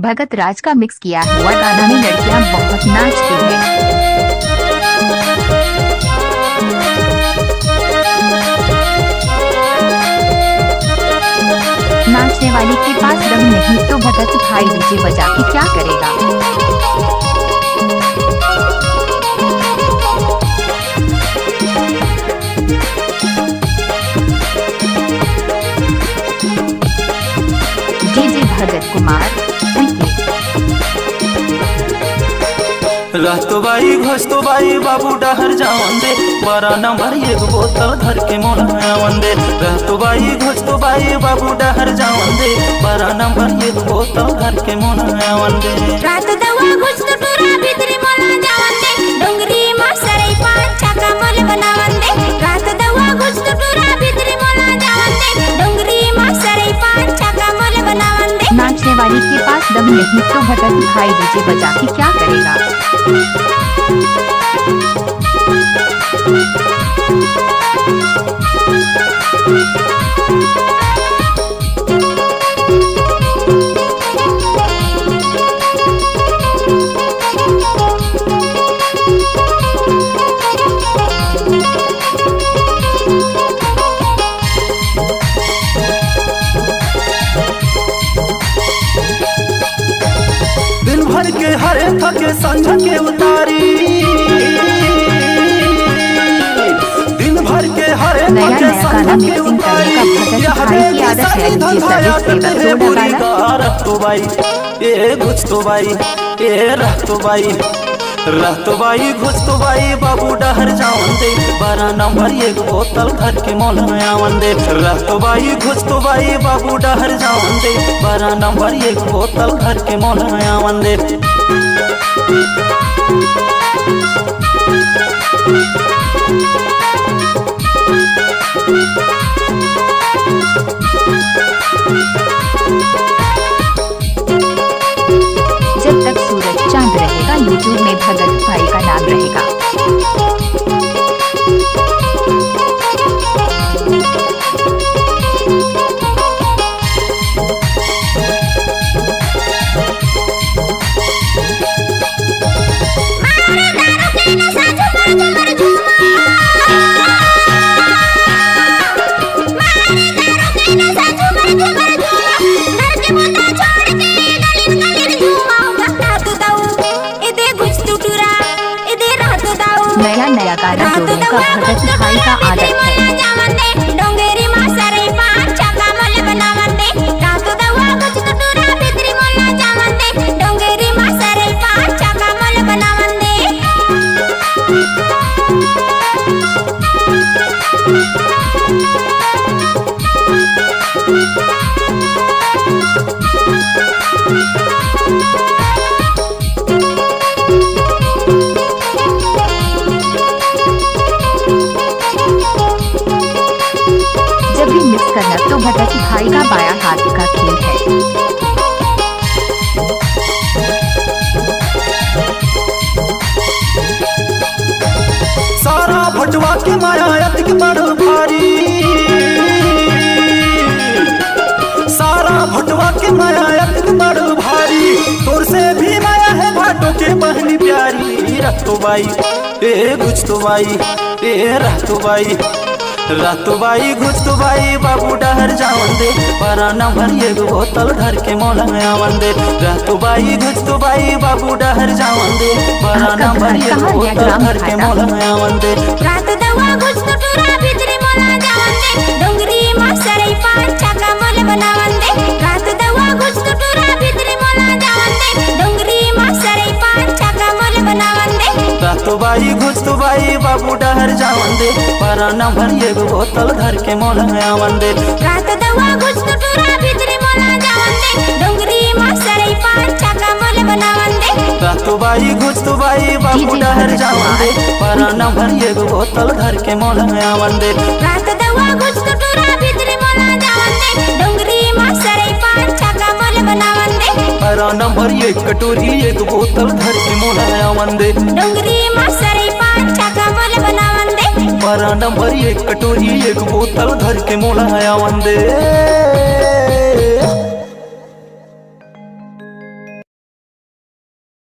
भगत राज का मिक्स किया हुआ गाना में लड़कियां बहुत नाचती हैं। नाचने वाली के पास दम नहीं तो भगत भाई डीजे बजा के क्या करेगा। डीजे भगत कुमार रहतो बाई घोस्तो बाई बाबू डहर जावन दे 12 नंबर एक बोतल धर के मोलावन दे। रहतो बाई घोस्तो बाई बाबू डहर जावन दे 12 नंबर एक बोतल धर के मोलावन दे। रात दवा घुसतो टूरा भीतरी मोला जावन दे डोंगरी मा सरई पान छाका मोल बनावन दे। रात दवा घुसतो टूरा भीतरी मोला जावन दे डोंगरी मा सरई पान छाका मोल बनावन दे। नाचने वाली के पास दम नहीं तो भगत भाई डीजे बजा के क्या करेगा। दिन भर के हरे थके संझ के उतारी, दिन भर के हरे थके संझ के उतारी। यह बेटी धंधाया तेरे बुरी का रहतो बाई ए घुसतो बाई ए रहतो बाई रहतो बाई घुसतो बाई बाबू डहर जावन दे 12 नंबर एक बोतल घर के मोलावन दे। रहतो बाई घुसतो बाई बाबू डहर जावन दे 12 नंबर एक बोतल घर के मोलावन दे। जब तक सूरज चांद रहेगा यूट्यूब में भगत भाई का नाम रहेगा। नया नया गाना जोड़ने का भगत भाई का आदत है। जब भी मिक्स करना तो भगत भाई का बायां हाथ का खेल है। सारा भटवा के माया अतिक बड़ भारी, सारा भटवा के माया अतिक बड़ भारी। तोर से भी माया है भाटो के बहनी प्यारी। रहतो बाई ए घुसतो बाई ए रहतो बाई रहतो बाई घुसतो बाई बाबू डहर जावन दे 12 नंबर एक बोतल घर के मोलावन दे। रहतो बाई घुसतो बाई बाबू डहर जावन दे 12 नंबर एक बोतल घर के मोलावन दे। रात दवा घुसतो टूरा भीतरी मोला जावन दे डोंगरी मा सरई पान छाका मोल बनावन दे। रात दवा घुसतो टूरा भीतरी मोला जावन दे डोंगरी मा सरई पान छाका मोल बनावन दे। रहतो बाई घुसतो बाई बाबू डहर जावन दे 12 नंबर एक बोतल घर के मोलावन दे। रात दवा घुसतो टूरा भीतरी मोला जावन दे डोंगरी मा सरई पान छाका मोल बनावन दे। रहतो बाई घुसतो बाई बाबू डहर जावन दे 12 नंबर एक बोतल घर के मोलावन दे। रात दवा घुसतो टूरा भीतरी मोला जावन दे डोंगरी मा सरई पान छाका मोल बनावन दे। 12 नंबर एक कटोरी एक बोतल घर के मोलावन दे। डोंगरी मा सरई पान छाका मोल बनावन दे। 12 नंबर एक कटोरी एक बोतल घर के मोलावन दे।